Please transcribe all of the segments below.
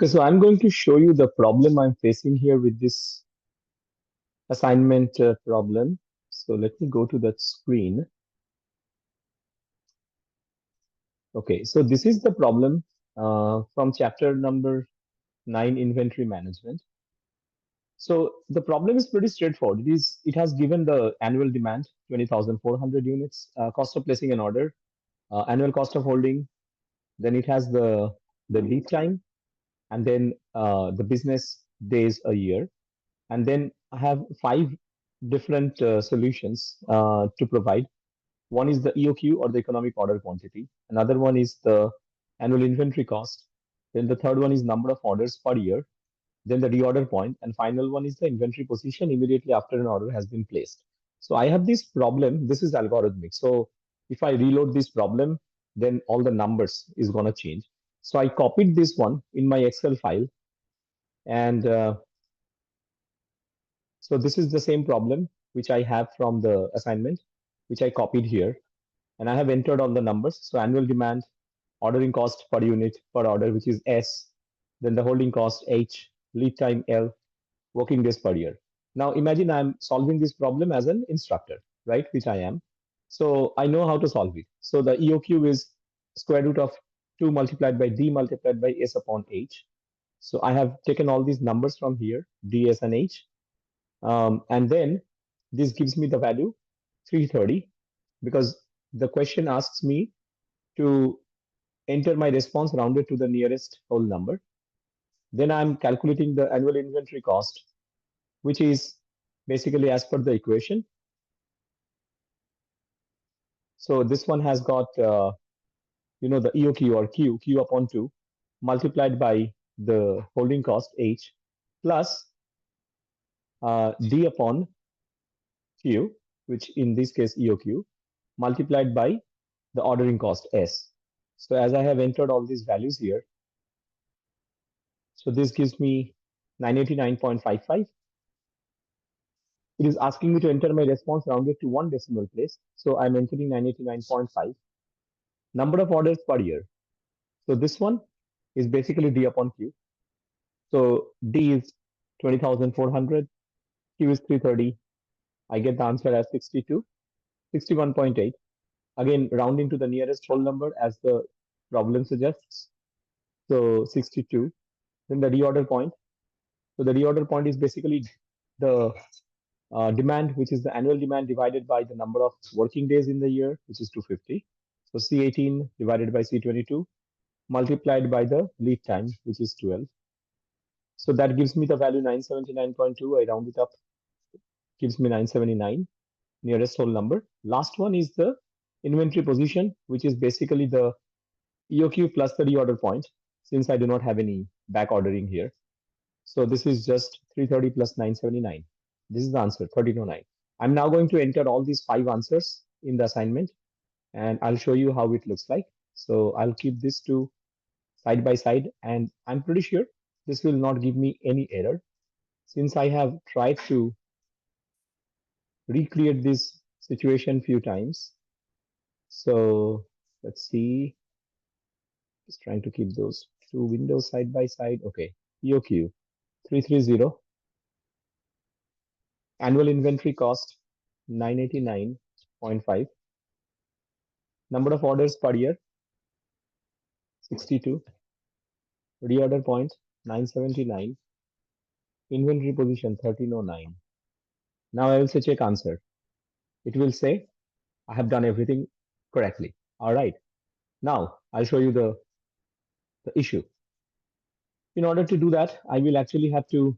Okay, so I'm going to show you the problem I'm facing here with this assignment problem. So let me go to that screen. Okay, so this is the problem from chapter number 9, inventory management. So the problem is pretty straightforward. It has given the annual demand 20,400 units, cost of placing an order, annual cost of holding. Then it has the lead time, and then the business days a year. And then I have five different solutions to provide. One is the EOQ, or the economic order quantity. Another one is the annual inventory cost. Then the third one is number of orders per year. Then the reorder point, and final one is the inventory position immediately after an order has been placed. So I have this problem. This is algorithmic. So if I reload this problem, then all the numbers is going to change. So I copied this one in my Excel file, and so this is the same problem which I have from the assignment, which I copied here. And I have entered all the numbers. So annual demand, ordering cost per unit per order, which is S, then the holding cost H, lead time L, working days per year. Now imagine I'm solving this problem as an instructor, right? Which I am. So I know how to solve it. So the EOQ is square root of 2 multiplied by D multiplied by S upon H. So I have taken all these numbers from here, D, S, and H. And then this gives me the value 330, because the question asks me to enter my response rounded to the nearest whole number. Then I'm calculating the annual inventory cost, which is basically as per the equation. So this one has got, the EOQ, or Q upon 2, multiplied by the holding cost H, plus D upon Q, which in this case EOQ, multiplied by the ordering cost S. So as I have entered all these values here, so this gives me 989.55. It is asking me to enter my response rounded to one decimal place. So I'm entering 989.5. Number of orders per year. So this one is basically D upon Q. So D is 20,400, Q is 330. I get the answer as 62, 61.8. Again, rounding to the nearest whole number as the problem suggests. So 62. Then the reorder point. So the reorder point is basically the demand, which is the annual demand divided by the number of working days in the year, which is 250. So C18 divided by C22 multiplied by the lead time, which is 12. So that gives me the value 979.2. I round it up, gives me 979, nearest whole number. Last one is the inventory position, which is basically the EOQ plus the reorder point, since I do not have any back ordering here. So this is just 330 plus 979. This is the answer, 1309. I'm now going to enter all these five answers in the assignment, and I'll show you how it looks like. So I'll keep this two side by side, and I'm pretty sure this will not give me any error, since I have tried to recreate this situation few times. So let's see, just trying to keep those two windows side by side. Okay, EOQ 330, annual inventory cost 989.5, number of orders per year 62, reorder point 979, inventory position 1309. Now I will say check answer. It will say I have done everything correctly. All right. Now I'll show you the issue. In order to do that, I will actually have to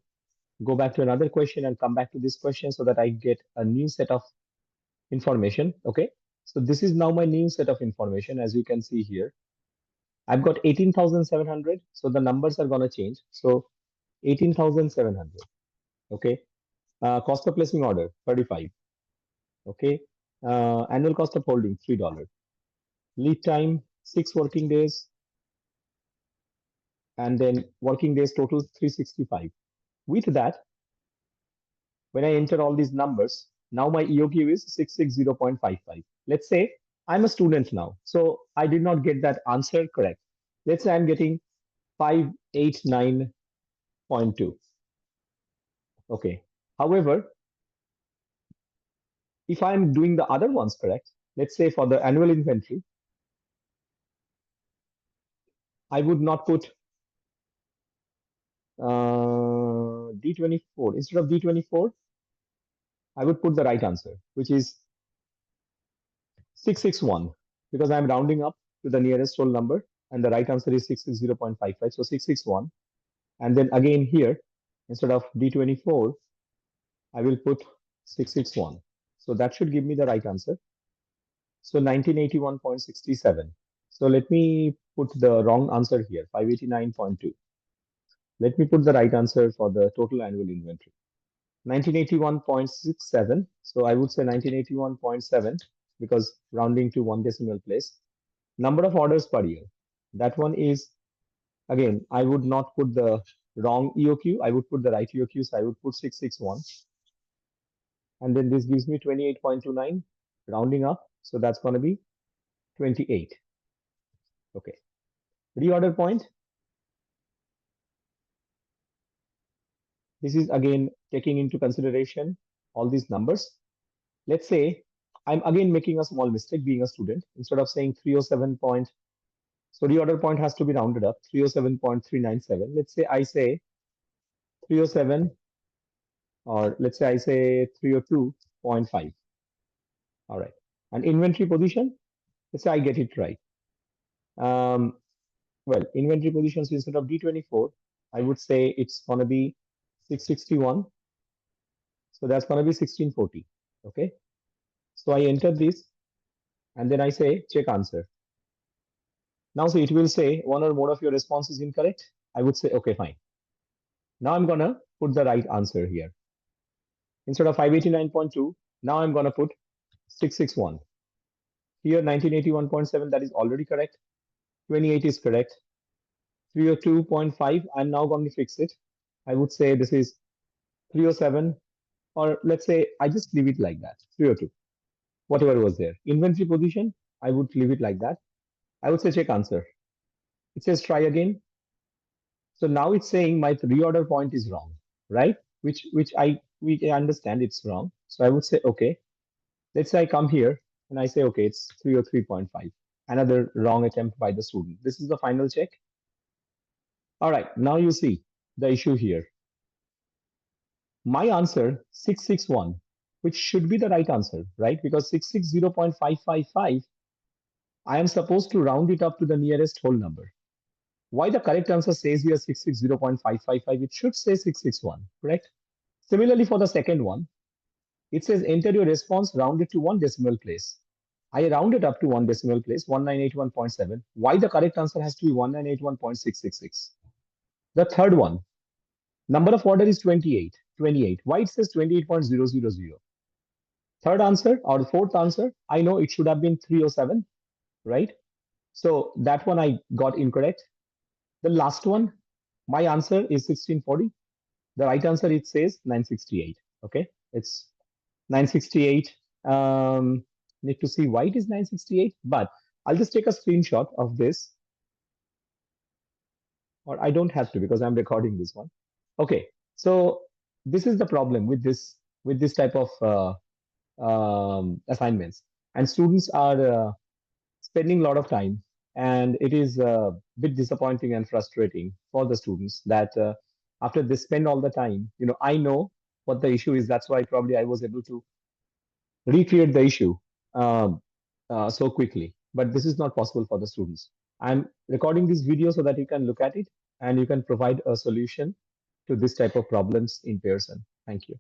go back to another question and come back to this question so that I get a new set of information. Okay. So this is now my new set of information. As you can see here, I've got 18,700. So the numbers are going to change. So 18,700. Okay. Cost of placing order 35. Okay. Annual cost of holding $3. Lead time 6 working days. And then working days total 365. With that, when I enter all these numbers, now my EOQ is 660.55. Let's say I'm a student now, so I did not get that answer correct. Let's say I'm getting 589.2. Okay. However, if I'm doing the other ones correct, let's say for the annual inventory, I would not put D24. Instead of D24, I would put the right answer, which is 661, because I'm rounding up to the nearest whole number, and the right answer is 660.55. So 661. And then again here, instead of D24, I will put 661. So that should give me the right answer. So 1981.67. So let me put the wrong answer here, 589.2. Let me put the right answer for the total annual inventory. 1981.67. So I would say 1981.7 because rounding to one decimal place. Number of orders per year. That one is, again, I would not put the wrong EOQ. I would put the right EOQ. So I would put 661. And then this gives me 28.29, rounding up. So that's going to be 28. Okay. Reorder point. This is again taking into consideration all these numbers. Let's say I'm again making a small mistake being a student. Instead of saying 307 point, so reorder point has to be rounded up, 307.397. Let's say I say 307, or let's say I say 302.5. All right. And inventory position, let's say I get it right. Well, inventory positions instead of D24, I would say it's going to be 661. So that's going to be 1640. Okay. So I enter this and then I say check answer. Now, so it will say one or more of your response is incorrect. I would say, okay, fine. Now I'm going to put the right answer here. Instead of 589.2, now I'm going to put 661. Here, 1981.7, that is already correct. 28 is correct. 302.5, I'm now going to fix it. I would say this is 307, or let's say I just leave it like that, 302, whatever was there. Inventory position, I would leave it like that. I would say check answer. It says try again. So now it's saying my reorder point is wrong, right? Which we understand it's wrong. So I would say okay. Let's say I come here and I say okay, it's 303.5. Another wrong attempt by the student. This is the final check. All right, now you see the issue here. My answer 661, which should be the right answer, right? Because 660.555, I am supposed to round it up to the nearest whole number. Why the correct answer says here 660.555? It should say 661, correct? Similarly, for the second one, it says enter your response rounded to one decimal place. I rounded up to one decimal place, 1981.7. Why the correct answer has to be 1981.666? The third one, number of order is 28. 28. Why it says 28.000? Third answer or the fourth answer, I know it should have been 307, right? So that one I got incorrect. The last one, my answer is 1640. The right answer, it says 968. Okay, it's 968. Need to see why it is 968, but I'll just take a screenshot of this, or I don't have to because I'm recording this one. Okay, so this is the problem with this type of assignments, and students are spending a lot of time, and it is a bit disappointing and frustrating for the students that after they spend all the time, I know what the issue is. That's why probably I was able to recreate the issue um, so quickly. But this is not possible for the students. I'm recording this video so that you can look at it and you can provide a solution to this type of problems in Pearson. Thank you.